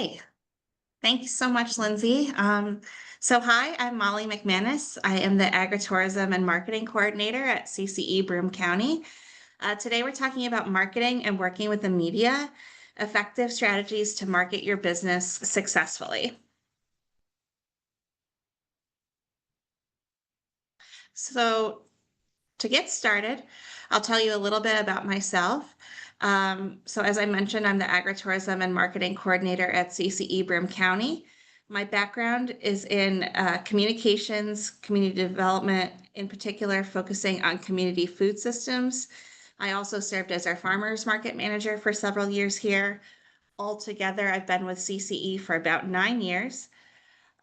Okay, thank you so much, Lindsay. Hi, I'm Molly McManus. I am the Agritourism and Marketing Coordinator at CCE Broome County. Today, we're talking about marketing and working with the media, effective strategies to market your business successfully. So, to get started, I'll tell you a little bit about myself. As I mentioned, I'm the Agritourism and Marketing Coordinator at CCE Broome County. My background is in communications, community development, in particular, focusing on community food systems. I also served as our farmers market manager for several years here. Altogether, I've been with CCE for about 9 years.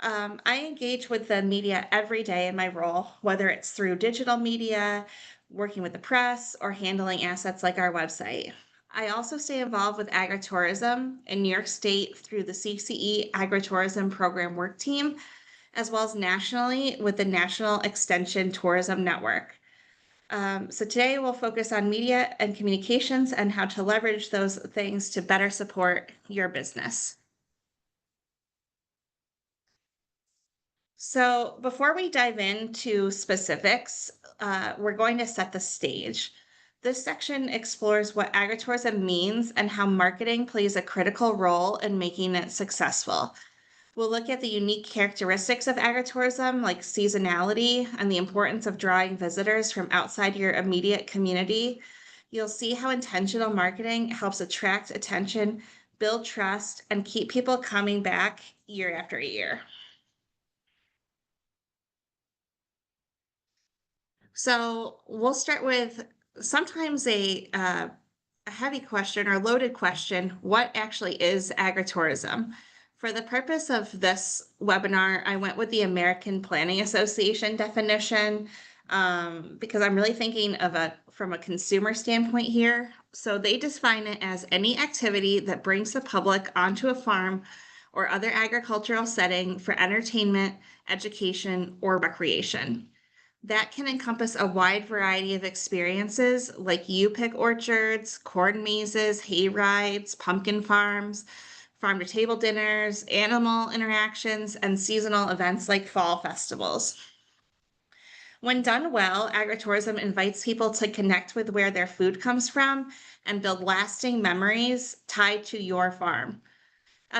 I engage with the media every day in my role, whether it's through digital media, working with the press, or handling assets like our website. I also stay involved with agritourism in New York State through the CCE Agritourism Program Work Team, as well as nationally with the National Extension Tourism Network. Today we'll focus on media and communications and how to leverage those things to better support your business. So before we dive into specifics, we're going to set the stage. This section explores what agritourism means and how marketing plays a critical role in making it successful. We'll look at the unique characteristics of agritourism, like seasonality and the importance of drawing visitors from outside your immediate community. You'll see how intentional marketing helps attract attention, build trust, and keep people coming back year after year. So we'll start with sometimes a heavy question or loaded question. What actually is agritourism? For the purpose of this webinar, I went with the American Planning Association definition because I'm really thinking from a consumer standpoint here. So they define it as any activity that brings the public onto a farm or other agricultural setting for entertainment, education, or recreation. That can encompass a wide variety of experiences like you-pick orchards, corn mazes, hay rides, pumpkin farms, farm to table dinners, animal interactions, and seasonal events like fall festivals. When done well, agritourism invites people to connect with where their food comes from and build lasting memories tied to your farm.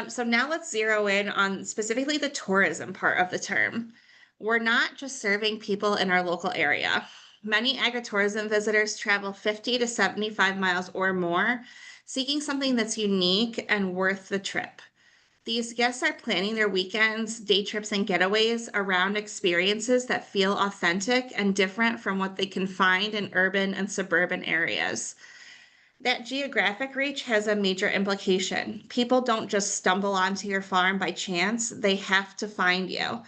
So now let's zero in on specifically the tourism part of the term. We're not just serving people in our local area. Many agritourism visitors travel 50 to 75 miles or more, seeking something that's unique and worth the trip. These guests are planning their weekends, day trips, and getaways around experiences that feel authentic and different from what they can find in urban and suburban areas. That geographic reach has a major implication. People don't just stumble onto your farm by chance, they have to find you.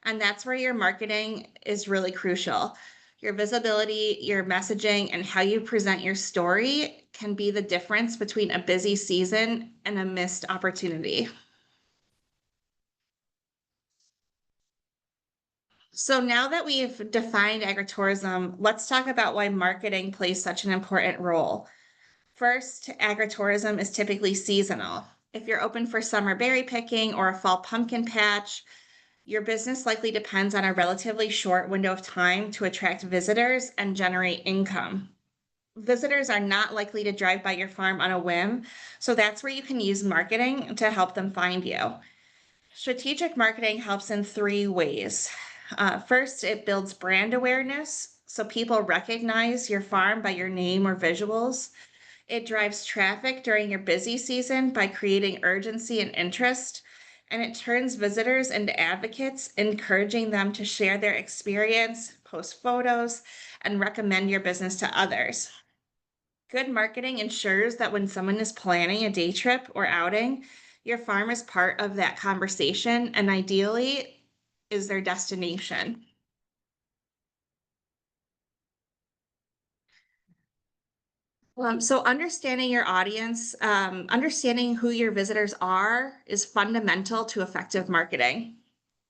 And that's where your marketing is really crucial. Your visibility, your messaging, and how you present your story can be the difference between a busy season and a missed opportunity. So now that we've defined agritourism, let's talk about why marketing plays such an important role. First, agritourism is typically seasonal. If you're open for summer berry picking or a fall pumpkin patch, your business likely depends on a relatively short window of time to attract visitors and generate income. Visitors are not likely to drive by your farm on a whim, so that's where you can use marketing to help them find you. Strategic marketing helps in three ways. First, it builds brand awareness, so people recognize your farm by your name or visuals. It drives traffic during your busy season by creating urgency and interest, and it turns visitors into advocates, encouraging them to share their experience, post photos, and recommend your business to others. Good marketing ensures that when someone is planning a day trip or outing, your farm is part of that conversation and ideally is their destination. So understanding your audience, understanding who your visitors are is fundamental to effective marketing.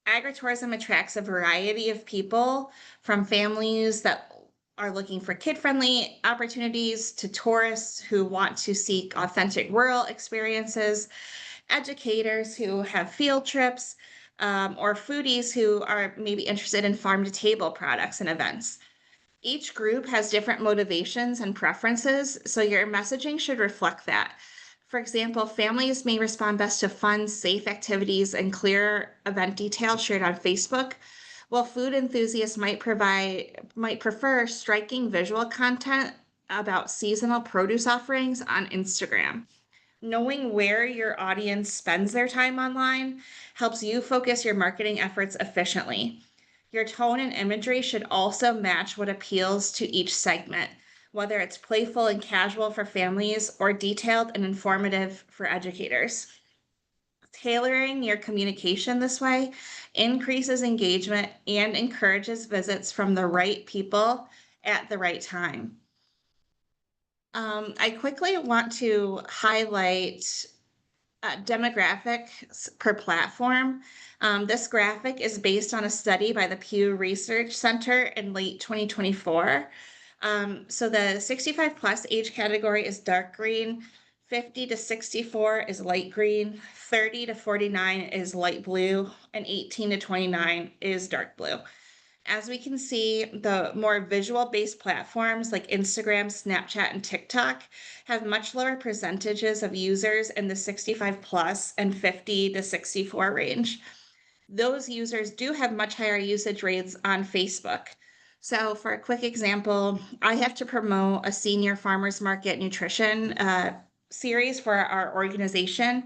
Agritourism attracts a variety of people, from families that are looking for kid-friendly opportunities to tourists who want to seek authentic rural experiences. educators who have field trips, or foodies who are maybe interested in farm to table products and events. Each group has different motivations and preferences, so your messaging should reflect that. For example, families may respond best to fun, safe activities and clear event details shared on Facebook, while food enthusiasts might prefer striking visual content about seasonal produce offerings on Instagram. Knowing where your audience spends their time online helps you focus your marketing efforts efficiently. Your tone and imagery should also match what appeals to each segment, whether it's playful and casual for families or detailed and informative for educators. Tailoring your communication this way increases engagement and encourages visits from the right people at the right time. I quickly want to highlight demographics per platform. This graphic is based on a study by the Pew Research Center in late 2024. So the 65 plus age category is dark green, 50 to 64 is light green, 30 to 49 is light blue, and 18 to 29 is dark blue. As we can see, the more visual-based platforms like Instagram, Snapchat, and TikTok have much lower percentages of users in the 65 plus and 50 to 64 range. Those users do have much higher usage rates on Facebook. So for a quick example, I have to promote a senior farmers market nutrition series for our organization.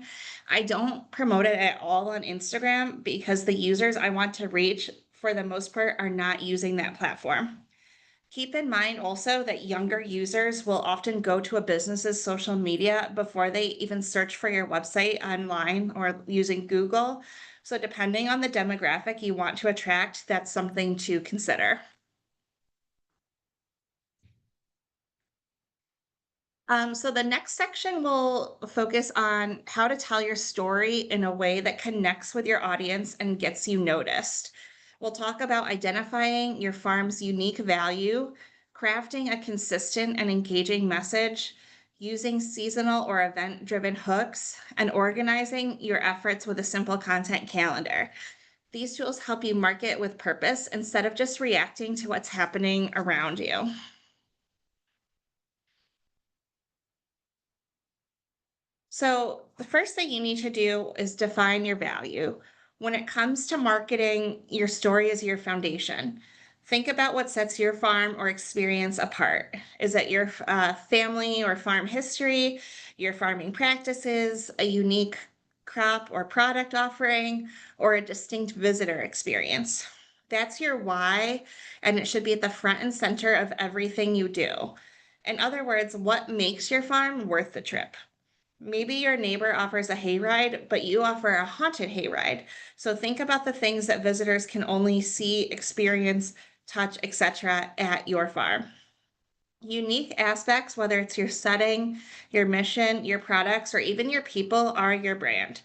I don't promote it at all on Instagram because the users I want to reach for the most part are not using that platform. Keep in mind also that younger users will often go to a business's social media before they even search for your website online or using Google. So depending on the demographic you want to attract, that's something to consider. So the next section will focus on how to tell your story in a way that connects with your audience and gets you noticed. We'll talk about identifying your farm's unique value, crafting a consistent and engaging message, using seasonal or event-driven hooks, and organizing your efforts with a simple content calendar. These tools help you market with purpose instead of just reacting to what's happening around you. So, the first thing you need to do is define your value. When it comes to marketing, your story is your foundation. Think about what sets your farm or experience apart. Is it your family or farm history, your farming practices, a unique crop or product offering, or a distinct visitor experience? That's your why, and it should be at the front and center of everything you do. In other words, what makes your farm worth the trip? Maybe your neighbor offers a hayride, but you offer a haunted hayride. So think about the things that visitors can only see, experience, touch, etc. at your farm. Unique aspects, whether it's your setting, your mission, your products, or even your people, are your brand.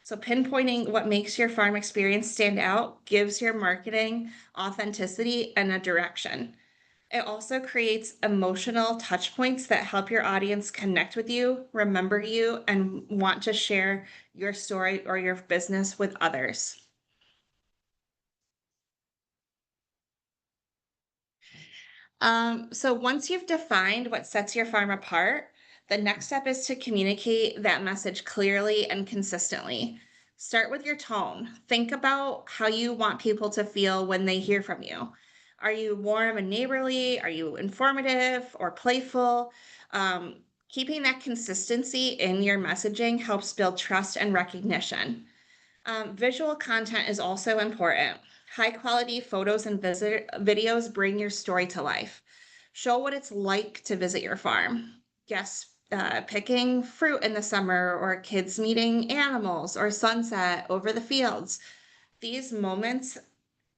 So pinpointing what makes your farm experience stand out gives your marketing authenticity and a direction. It also creates emotional touch points that help your audience connect with you, remember you, and want to share your story or your business with others. So once you've defined what sets your farm apart, the next step is to communicate that message clearly and consistently. Start with your tone. Think about how you want people to feel when they hear from you. Are you warm and neighborly? Are you informative or playful? Keeping that consistency in your messaging helps build trust and recognition. Visual content is also important. High quality photos and videos bring your story to life. Show what it's like to visit your farm. Guests picking fruit in the summer, or kids meeting animals, or sunset over the fields. These moments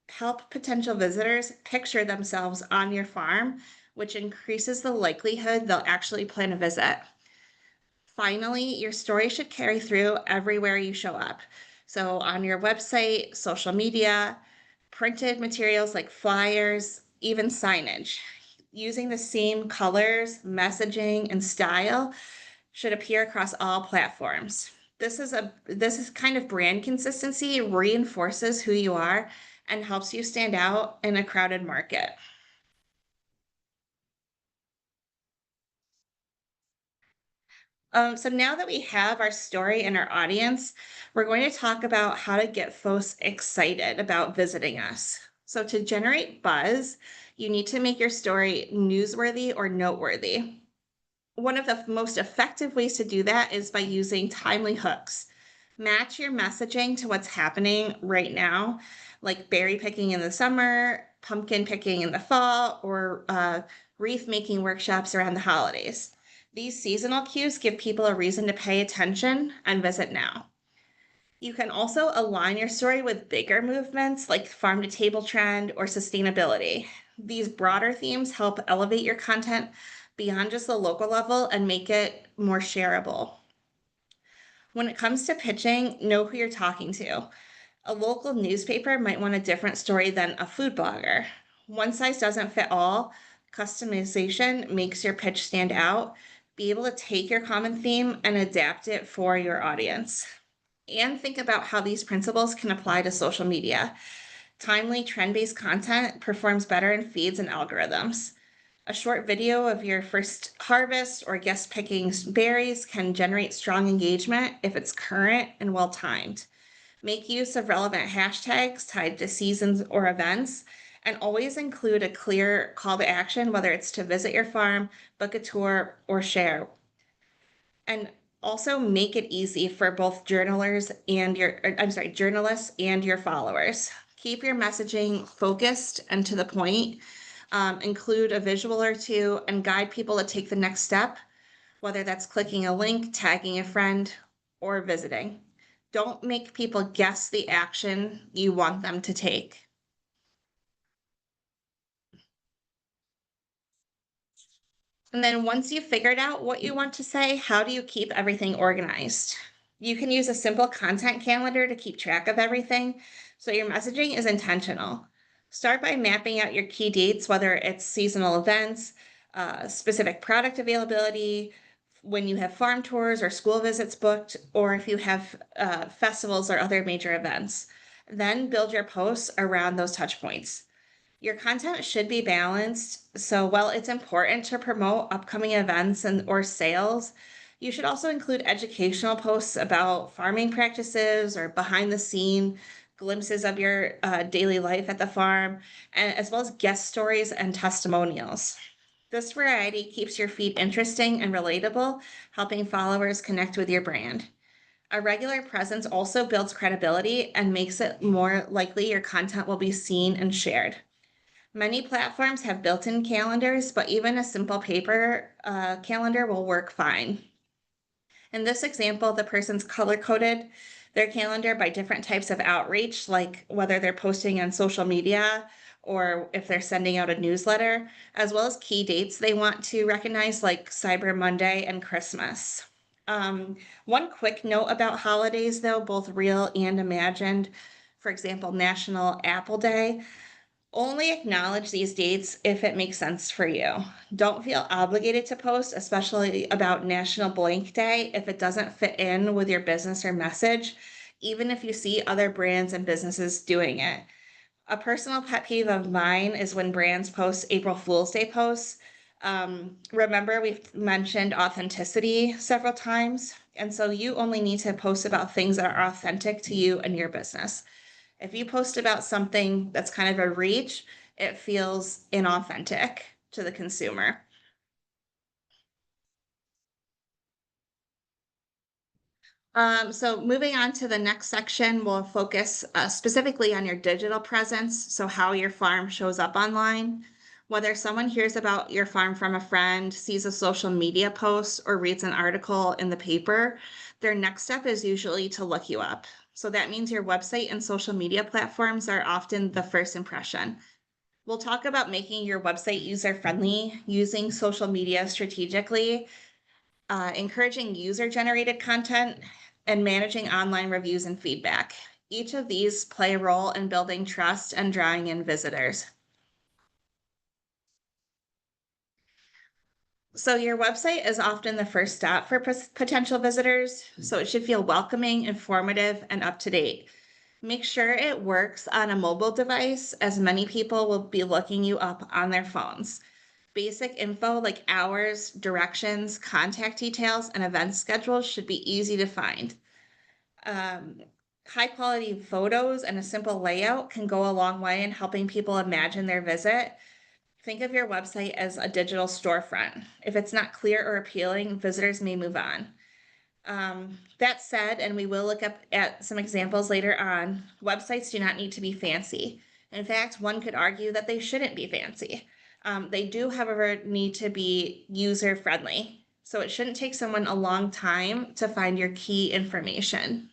help potential visitors picture themselves on your farm, which increases the likelihood they'll actually plan a visit. Finally, your story should carry through everywhere you show up. So, on your website, social media, printed materials like flyers, even signage. Using the same colors, messaging, and style should appear across all platforms. This is kind of brand consistency, reinforces who you are and helps you stand out in a crowded market. So now that we have our story and our audience, we're going to talk about how to get folks excited about visiting us. So to generate buzz, you need to make your story newsworthy or noteworthy. One of the most effective ways to do that is by using timely hooks. Match your messaging to what's happening right now, like berry picking in the summer, pumpkin picking in the fall, or wreath making workshops around the holidays. These seasonal cues give people a reason to pay attention and visit now. You can also align your story with bigger movements like farm to table trend or sustainability. These broader themes help elevate your content beyond just the local level and make it more shareable. When it comes to pitching, know who you're talking to. A local newspaper might want a different story than a food blogger. One size doesn't fit all. Customization makes your pitch stand out. Be able to take your common theme and adapt it for your audience. And think about how these principles can apply to social media. Timely, trend based content performs better in feeds and algorithms. A short video of your first harvest or guest picking berries can generate strong engagement if it's current and well timed. Make use of relevant hashtags tied to seasons or events, and always include a clear call to action, whether it's to visit your farm, book a tour, or share. And also make it easy for both journalists and your followers. Keep your messaging focused and to the point. Include a visual or two and guide people to take the next step, whether that's clicking a link, tagging a friend, or visiting. Don't make people guess the action you want them to take. And then once you've figured out what you want to say, how do you keep everything organized? You can use a simple content calendar to keep track of everything so your messaging is intentional. Start by mapping out your key dates, whether it's seasonal events, specific product availability, when you have farm tours or school visits booked, or if you have festivals or other major events. Then build your posts around those touch points. Your content should be balanced. So while it's important to promote upcoming events and or sales, you should also include educational posts about farming practices or behind the scene glimpses of your daily life at the farm, and as well as guest stories and testimonials. This variety keeps your feed interesting and relatable, helping followers connect with your brand. A regular presence also builds credibility and makes it more likely your content will be seen and shared. Many platforms have built-in calendars, but even a simple paper calendar will work fine. In this example, the person's color-coded their calendar by different types of outreach, like whether they're posting on social media or if they're sending out a newsletter, as well as key dates they want to recognize, like Cyber Monday and Christmas. One quick note about holidays, though, both real and imagined. For example, National Apple Day. Only acknowledge these dates if it makes sense for you. Don't feel obligated to post, especially about National Blank Day, if it doesn't fit in with your business or message, even if you see other brands and businesses doing it. A personal pet peeve of mine is when brands post April Fool's Day posts. Remember, we've mentioned authenticity several times. And so you only need to post about things that are authentic to you and your business. If you post about something that's kind of a reach, it feels inauthentic to the consumer. So moving on to the next section, we'll focus specifically on your digital presence. So how your farm shows up online. Whether someone hears about your farm from a friend, sees a social media post, or reads an article in the paper, their next step is usually to look you up. So that means your website and social media platforms are often the first impression. We'll talk about making your website user-friendly, using social media strategically, encouraging user-generated content, and managing online reviews and feedback. Each of these play a role in building trust and drawing in visitors. So your website is often the first stop for potential visitors, so it should feel welcoming, informative, and up to date. Make sure it works on a mobile device, as many people will be looking you up on their phones. Basic info like hours, directions, contact details, and event schedules should be easy to find. Um, High quality photos and a simple layout can go a long way in helping people imagine their visit. Think of your website as a digital storefront. If it's not clear or appealing, visitors may move on. That said, and we will look up at some examples later on, websites do not need to be fancy. In fact, one could argue that they shouldn't be fancy. They do, however, need to be user friendly. So it shouldn't take someone a long time to find your key information.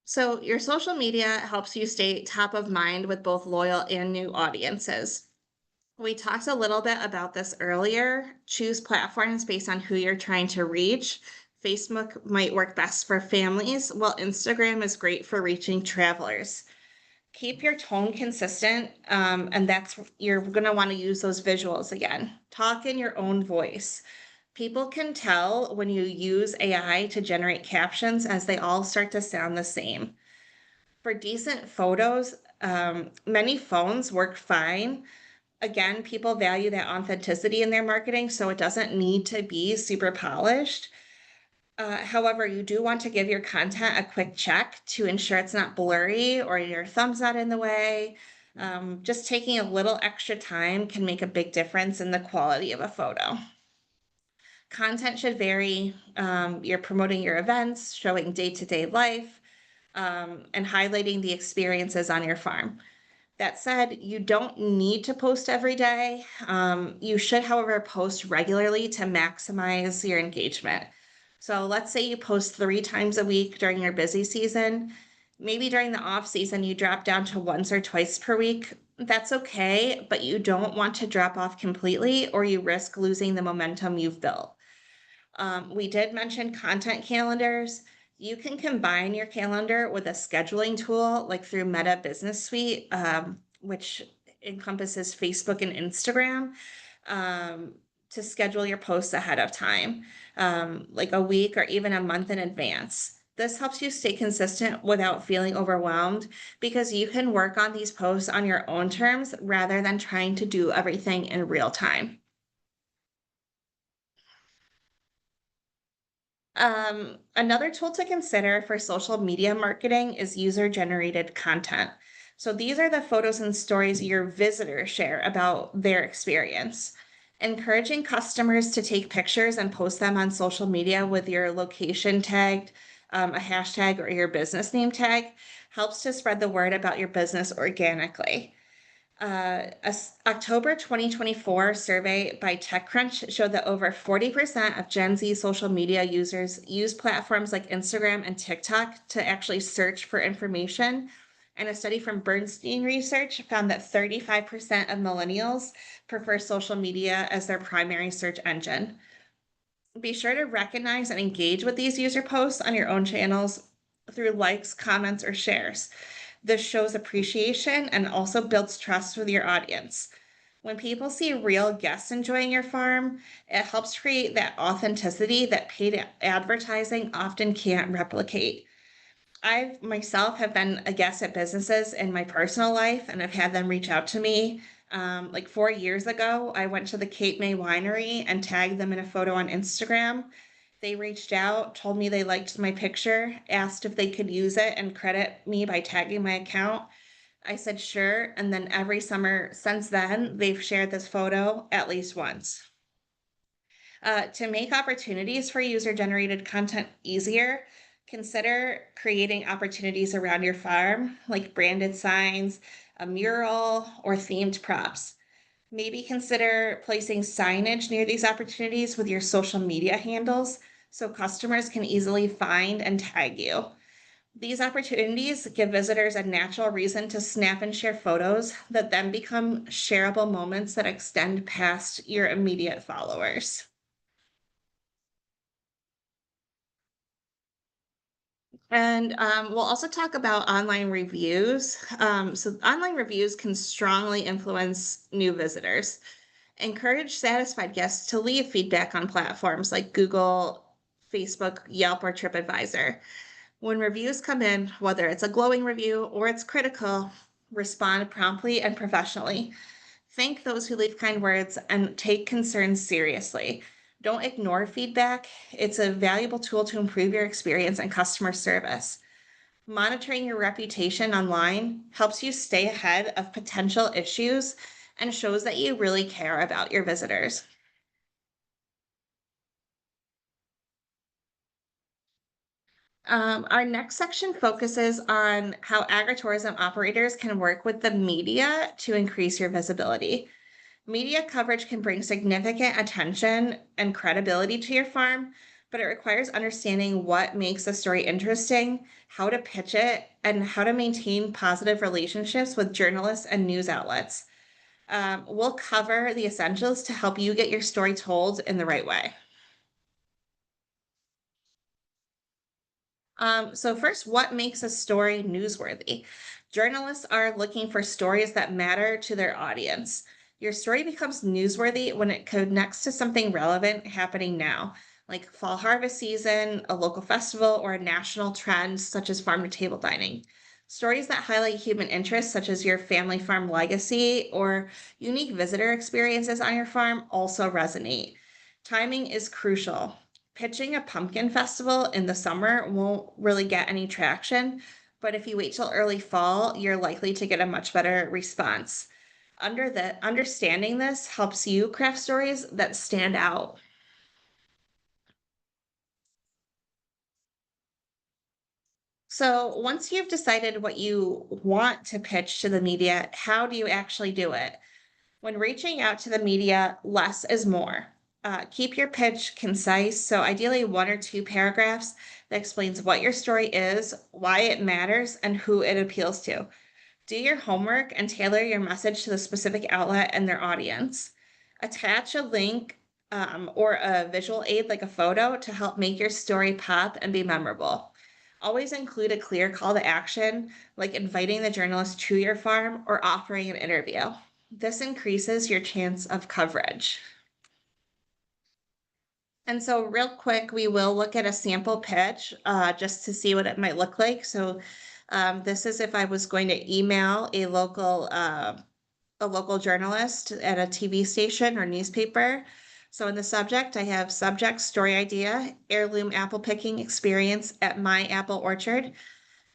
So your social media helps you stay top of mind with both loyal and new audiences. We talked a little bit about this earlier. Choose platforms based on who you're trying to reach. Facebook might work best for families, while Instagram is great for reaching travelers. Keep your tone consistent, and that's you're going to want to use those visuals again. Talk in your own voice. People can tell when you use AI to generate captions as they all start to sound the same. For decent photos, many phones work fine. Again, people value that authenticity in their marketing, so it doesn't need to be super polished. However, you do want to give your content a quick check to ensure it's not blurry or your thumb's not in the way. Just taking a little extra time can make a big difference in the quality of a photo. Content should vary. You're promoting your events, showing day-to-day life, and highlighting the experiences on your farm. That said, you don't need to post every day. You should, however, post regularly to maximize your engagement. So let's say you post 3 times a week during your busy season. Maybe during the off season, you drop down to once or twice per week. That's okay, but you don't want to drop off completely or you risk losing the momentum you've built. We did mention content calendars. You can combine your calendar with a scheduling tool like through Meta Business Suite, which encompasses Facebook and Instagram, to schedule your posts ahead of time, like a week or even a month in advance. This helps you stay consistent without feeling overwhelmed because you can work on these posts on your own terms rather than trying to do everything in real time. Another tool to consider for social media marketing is user-generated content. So these are the photos and stories your visitors share about their experience. Encouraging customers to take pictures and post them on social media with your location tagged, a hashtag or your business name tag helps to spread the word about your business organically. October 2024 survey by TechCrunch showed that over 40% of Gen Z social media users use platforms like Instagram and TikTok to actually search for information. And a study from Bernstein Research found that 35% of millennials prefer social media as their primary search engine. Be sure to recognize and engage with these user posts on your own channels through likes, comments, or shares. This shows appreciation and also builds trust with your audience. When people see real guests enjoying your farm, it helps create that authenticity that paid advertising often can't replicate. I myself have been a guest at businesses in my personal life and I've had them reach out to me. Like 4 years ago, I went to the Cape May Winery and tagged them in a photo on Instagram. They reached out, told me they liked my picture, asked if they could use it and credit me by tagging my account. I said sure. And then every summer since then, they've shared this photo at least once. To make opportunities for user-generated content easier, consider creating opportunities around your farm, like branded signs, a mural, or themed props. Maybe consider placing signage near these opportunities with your social media handles so customers can easily find and tag you. These opportunities give visitors a natural reason to snap and share photos that then become shareable moments that extend past your immediate followers. And we'll also talk about online reviews. So, online reviews can strongly influence new visitors. Encourage satisfied guests to leave feedback on platforms like Google, Facebook, Yelp, or TripAdvisor. When reviews come in, whether it's a glowing review or it's critical, respond promptly and professionally. Thank those who leave kind words and take concerns seriously. Don't ignore feedback. It's a valuable tool to improve your experience and customer service. Monitoring your reputation online helps you stay ahead of potential issues and shows that you really care about your visitors. Our next section focuses on how agritourism operators can work with the media to increase your visibility. Media coverage can bring significant attention and credibility to your farm, but it requires understanding what makes a story interesting, how to pitch it, and how to maintain positive relationships with journalists and news outlets. We'll cover the essentials to help you get your story told in the right way. So first, what makes a story newsworthy? Journalists are looking for stories that matter to their audience. Your story becomes newsworthy when it connects to something relevant happening now, like fall harvest season, a local festival, or a national trend such as farm to table dining. Stories that highlight human interests, such as your family farm legacy or unique visitor experiences on your farm, also resonate. Timing is crucial. Pitching a pumpkin festival in the summer won't really get any traction, but if you wait till early fall, you're likely to get a much better response. Understanding this helps you craft stories that stand out. So once you've decided what you want to pitch to the media, how do you actually do it? When reaching out to the media, less is more. Keep your pitch concise, so ideally one or two paragraphs that explains what your story is, why it matters, and who it appeals to. Do your homework and tailor your message to the specific outlet and their audience. Attach a link or a visual aid like a photo to help make your story pop and be memorable. Always include a clear call to action, like inviting the journalist to your farm or offering an interview. This increases your chance of coverage. And so, real quick, we will look at a sample pitch just to see what it might look like. So, this is if I was going to email a local journalist at a TV station or newspaper. So, in the subject, I have subject story idea, heirloom apple picking experience at my apple orchard.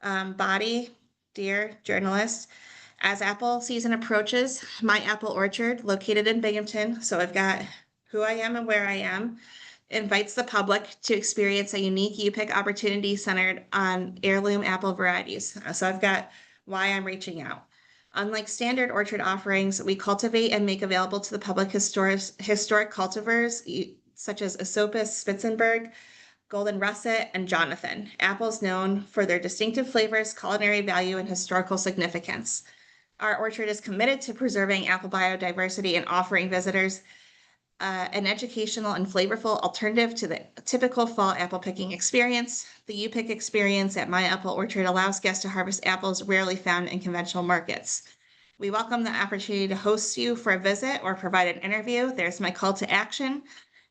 Body, dear journalist. As apple season approaches, my apple orchard located in Binghamton. So, I've got who I am and where I am invites the public to experience a unique U-Pick opportunity centered on heirloom apple varieties. So I've got why I'm reaching out. Unlike standard orchard offerings, we cultivate and make available to the public historic cultivars such as Esopus Spitzenberg, Golden Russet, and Jonathan, apples known for their distinctive flavors, culinary value, and historical significance. Our orchard is committed to preserving apple biodiversity and offering visitors an educational and flavorful alternative to the typical fall apple picking experience. The U-Pick experience at My Apple Orchard allows guests to harvest apples rarely found in conventional markets. We welcome the opportunity to host you for a visit or provide an interview. There's my call to action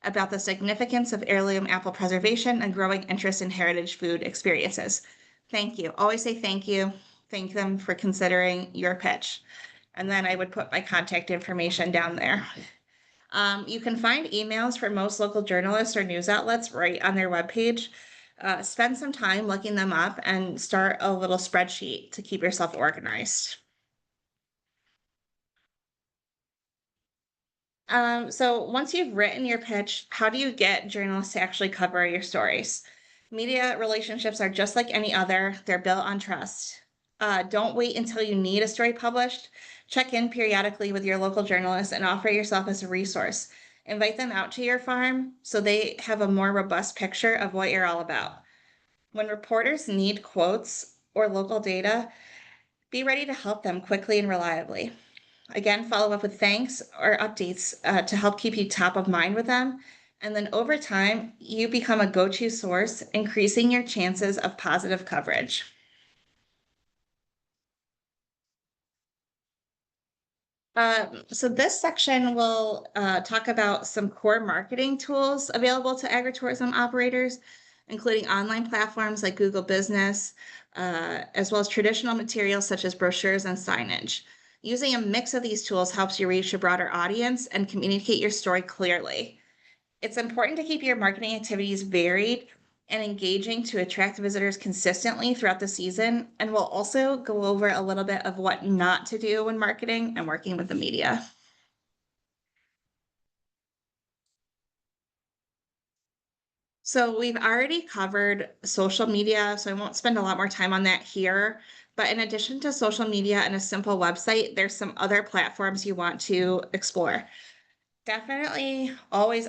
about the significance of heirloom apple preservation and growing interest in heritage food experiences. Thank you. Always say thank you. Thank them for considering your pitch. And then I would put my contact information down there. You can find emails from most local journalists or news outlets right on their webpage. Spend some time looking them up and start a little spreadsheet to keep yourself organized. So once you've written your pitch, how do you get journalists to actually cover your stories? Media relationships are just like any other, they're built on trust. Don't wait until you need a story published. Check in periodically with your local journalists and offer yourself as a resource. Invite them out to your farm so they have a more robust picture of what you're all about. When reporters need quotes or local data, be ready to help them quickly and reliably. Again, follow up with thanks or updates to help keep you top of mind with them. And then over time, you become a go-to source, increasing your chances of positive coverage. So this section will talk about some core marketing tools available to agritourism operators, including online platforms like Google Business, as well as traditional materials such as brochures and signage. Using a mix of these tools helps you reach a broader audience and communicate your story clearly. It's important to keep your marketing activities varied and engaging to attract visitors consistently throughout the season. And we'll also go over a little bit of what not to do when marketing and working with the media. So we've already covered social media, so I won't spend a lot more time on that here. But in addition to social media and a simple website, there's some other platforms you want to explore. Definitely always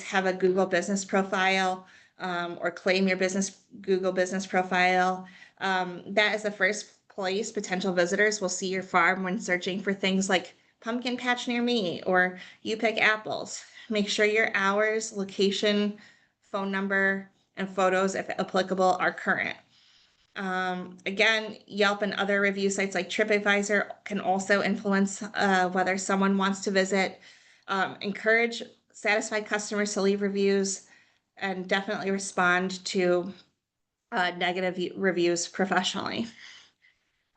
have a Google business profile, or claim your business Google business profile. That is the first place potential visitors will see your farm when searching for things like pumpkin patch near me or you pick apples. Make sure your hours, location, phone number, and photos, if applicable, are current. Again, Yelp and other review sites like TripAdvisor can also influence whether someone wants to visit. Encourage satisfied customers to leave reviews and definitely respond to negative reviews professionally.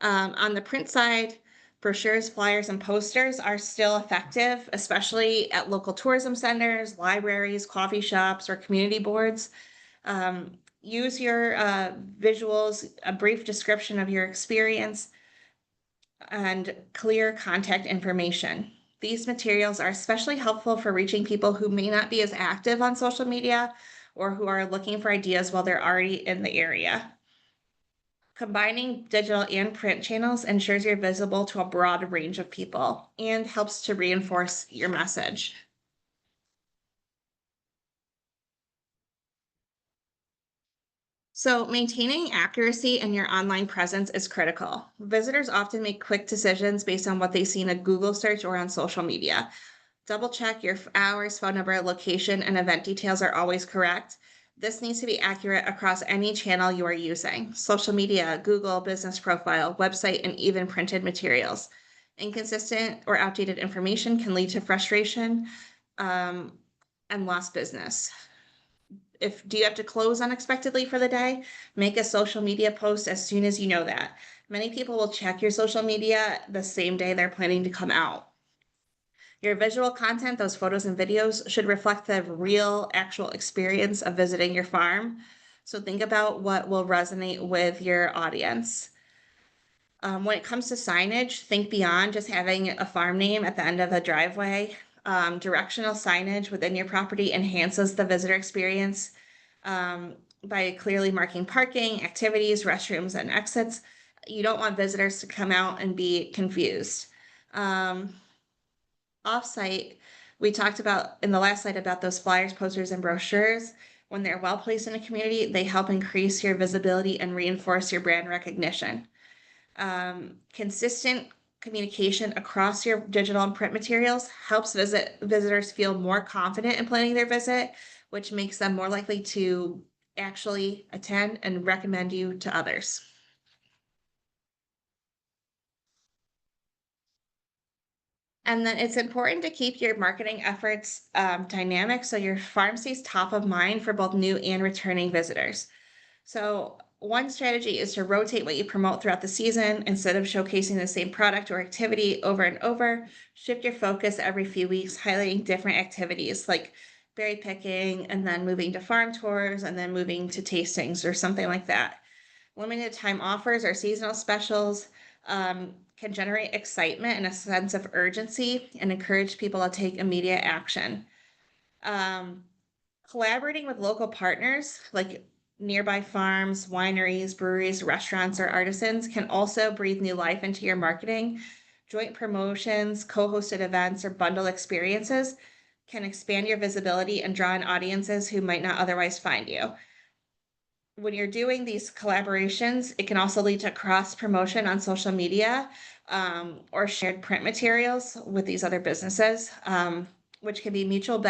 On the print side, brochures, flyers, and posters are still effective, especially at local tourism centers, libraries, coffee shops, or community boards. Use your visuals, a brief description of your experience, and clear contact information. These materials are especially helpful for reaching people who may not be as active on social media or who are looking for ideas while they're already in the area. Combining digital and print channels ensures you're visible to a broad range of people and helps to reinforce your message. So maintaining accuracy in your online presence is critical. Visitors often make quick decisions based on what they see in a Google search or on social media. Double check your hours, phone number, location, and event details are always correct. This needs to be accurate across any channel you are using: social media, Google, business profile, website, and even printed materials. Inconsistent or outdated information can lead to frustration um, and lost business. If do you have to close unexpectedly for the day? Make a social media post as soon as you know that. Many people will check your social media the same day they're planning to come out. Your visual content, those photos and videos, should reflect the real, actual experience of visiting your farm. So think about what will resonate with your audience. When it comes to signage, think beyond just having a farm name at the end of a driveway. Directional signage within your property enhances the visitor experience by clearly marking parking, activities, restrooms, and exits. You don't want visitors to come out and be confused. Um, Offsite, we talked about in the last slide about those flyers, posters, and brochures. When they're well placed in a community, they help increase your visibility and reinforce your brand recognition. Consistent communication across your digital and print materials helps visitors feel more confident in planning their visit, which makes them more likely to actually attend and recommend you to others. And then it's important to keep your marketing efforts dynamic so your farm stays top of mind for both new and returning visitors. So one strategy is to rotate what you promote throughout the season. Instead of showcasing the same product or activity over and over, shift your focus every few weeks, highlighting different activities like berry picking, and then moving to farm tours, and then moving to tastings or something like that. Limited time offers or seasonal specials can generate excitement and a sense of urgency and encourage people to take immediate action. Um, Collaborating with local partners like nearby farms, wineries, breweries, restaurants, or artisans can also breathe new life into your marketing. Joint promotions, co hosted events, or bundle experiences can expand your visibility and draw in audiences who might not otherwise find you. When you're doing these collaborations, it can also lead to cross promotion on social media or shared print materials with these other businesses. which can be mutually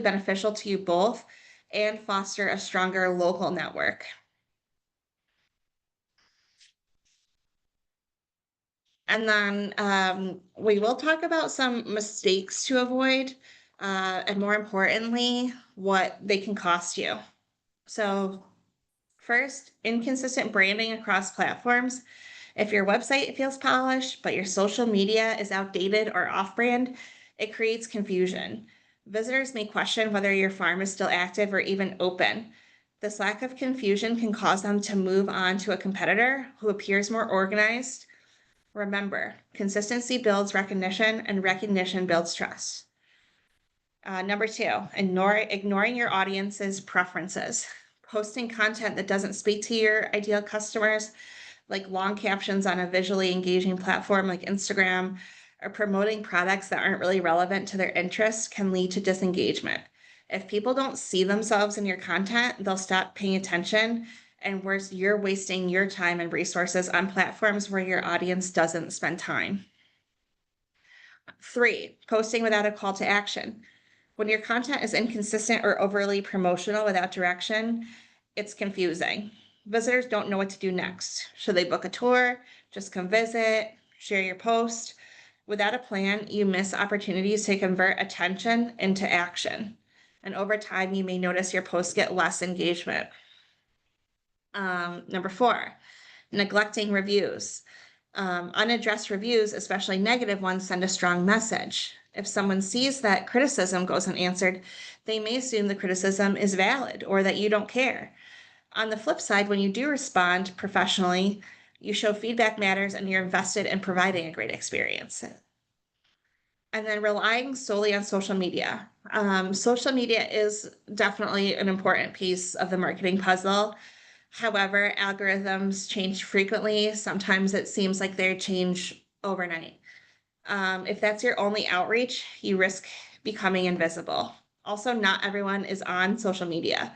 beneficial to you both and foster a stronger local network. And then we will talk about some mistakes to avoid, and more importantly, what they can cost you. So first, inconsistent branding across platforms. If your website feels polished, but your social media is outdated or off-brand, it creates confusion. Visitors may question whether your farm is still active or even open. This lack of confusion can cause them to move on to a competitor who appears more organized. Remember, consistency builds recognition and recognition builds trust. Number two, ignoring your audience's preferences. Posting content that doesn't speak to your ideal customers, like long captions on a visually engaging platform like Instagram, or promoting products that aren't really relevant to their interests can lead to disengagement. If people don't see themselves in your content, they'll stop paying attention, and worse, you're wasting your time and resources on platforms where your audience doesn't spend time. 3, posting without a call to action. When your content is inconsistent or overly promotional without direction, it's confusing. Visitors don't know what to do next. Should they book a tour? Just come visit? Share your post? Without a plan, you miss opportunities to convert attention into action. And over time, you may notice your posts get less engagement. Number 4, neglecting reviews. Unaddressed reviews, especially negative ones, send a strong message. If someone sees that criticism goes unanswered, they may assume the criticism is valid or that you don't care. On the flip side, when you do respond professionally, you show feedback matters and you're invested in providing a great experience. And then relying solely on social media. Social media is definitely an important piece of the marketing puzzle. However, algorithms change frequently. Sometimes it seems like they change overnight. If that's your only outreach, you risk becoming invisible. Also, not everyone is on social media.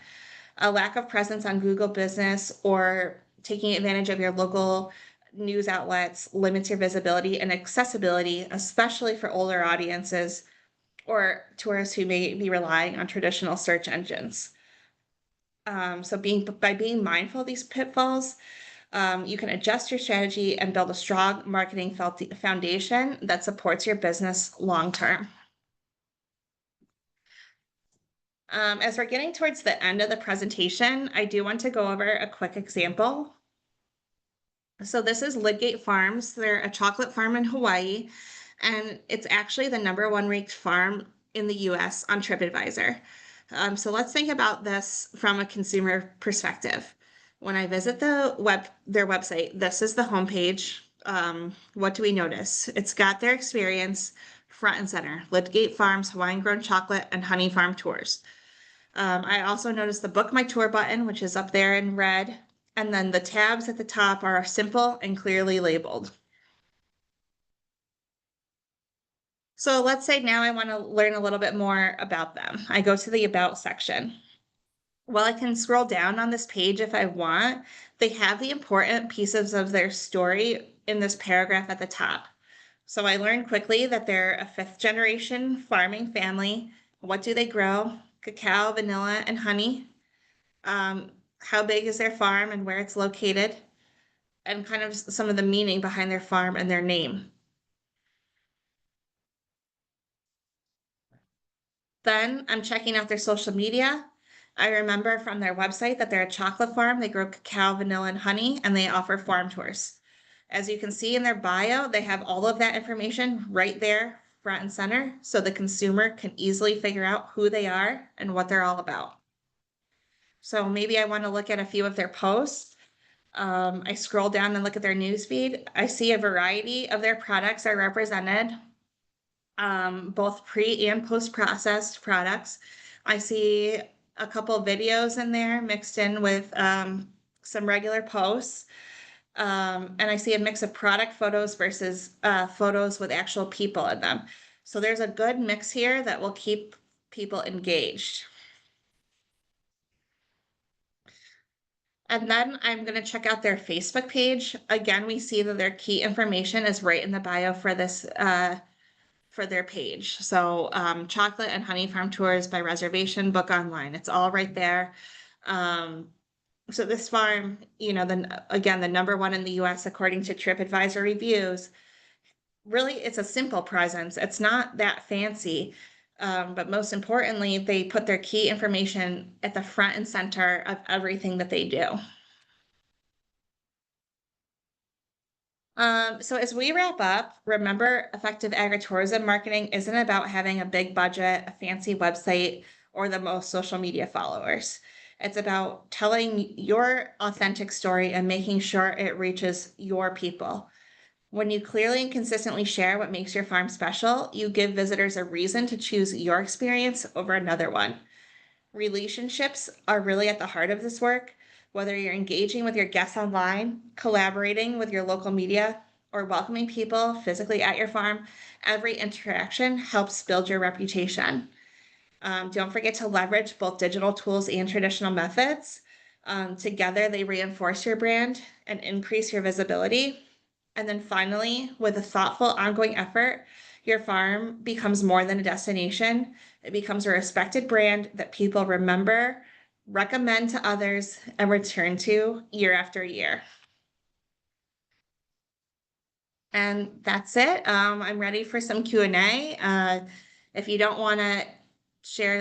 A lack of presence on Google Business or taking advantage of your local news outlets limits your visibility and accessibility, especially for older audiences or tourists who may be relying on traditional search engines. So by being mindful of these pitfalls, you can adjust your strategy and build a strong marketing foundation that supports your business long term. As we're getting towards the end of the presentation, I do want to go over a quick example. So this is Lidgate Farms. They're a chocolate farm in Hawaii, and it's actually the #1 ranked farm in the US on TripAdvisor. So let's think about this from a consumer perspective. When I visit their website, this is the homepage. What do we notice? It's got their experience front and center: Lidgate Farms, Hawaiian grown chocolate, and honey farm tours. I also noticed the book my tour button, which is up there in red, and then the tabs at the top are simple and clearly labeled. So let's say now I want to learn a little bit more about them. I go to the About section. Well, I can scroll down on this page if I want. They have the important pieces of their story in this paragraph at the top. So I learned quickly that they're a 5th-generation farming family. What do they grow? Cacao, vanilla, and honey. How big is their farm and where it's located, and kind of some of the meaning behind their farm and their name. Then I'm checking out their social media. I remember from their website that they're a chocolate farm. They grow cacao, vanilla, and honey, and they offer farm tours. As you can see in their bio, they have all of that information right there, front and center, so the consumer can easily figure out who they are and what they're all about. So maybe I want to look at a few of their posts. I scroll down and look at their newsfeed. I see a variety of their products are represented, both pre and post-processed products. I see a couple videos in there mixed in with some regular posts. And I see a mix of product photos versus photos with actual people in them. So there's a good mix here that will keep people engaged. And then I'm going to check out their Facebook page. Again, we see that their key information is right in the bio for this for their page. So chocolate and honey farm tours by reservation, book online. It's all right there. So this farm, again, the number one in the US according to TripAdvisor reviews, really it's a simple presence. It's not that fancy. But most importantly, they put their key information at the front and center of everything that they do. So as we wrap up, remember effective agritourism marketing isn't about having a big budget, a fancy website, or the most social media followers. It's about telling your authentic story and making sure it reaches your people. When you clearly and consistently share what makes your farm special, you give visitors a reason to choose your experience over another one. Relationships are really at the heart of this work. Whether you're engaging with your guests online, collaborating with your local media, or welcoming people physically at your farm, every interaction helps build your reputation. Don't forget to leverage both digital tools and traditional methods. Together, they reinforce your brand and increase your visibility. And then finally, with a thoughtful ongoing effort, your farm becomes more than a destination. It becomes a respected brand that people remember, recommend to others, and return to year after year. And that's it. I'm ready for some Q&A. If you don't want to share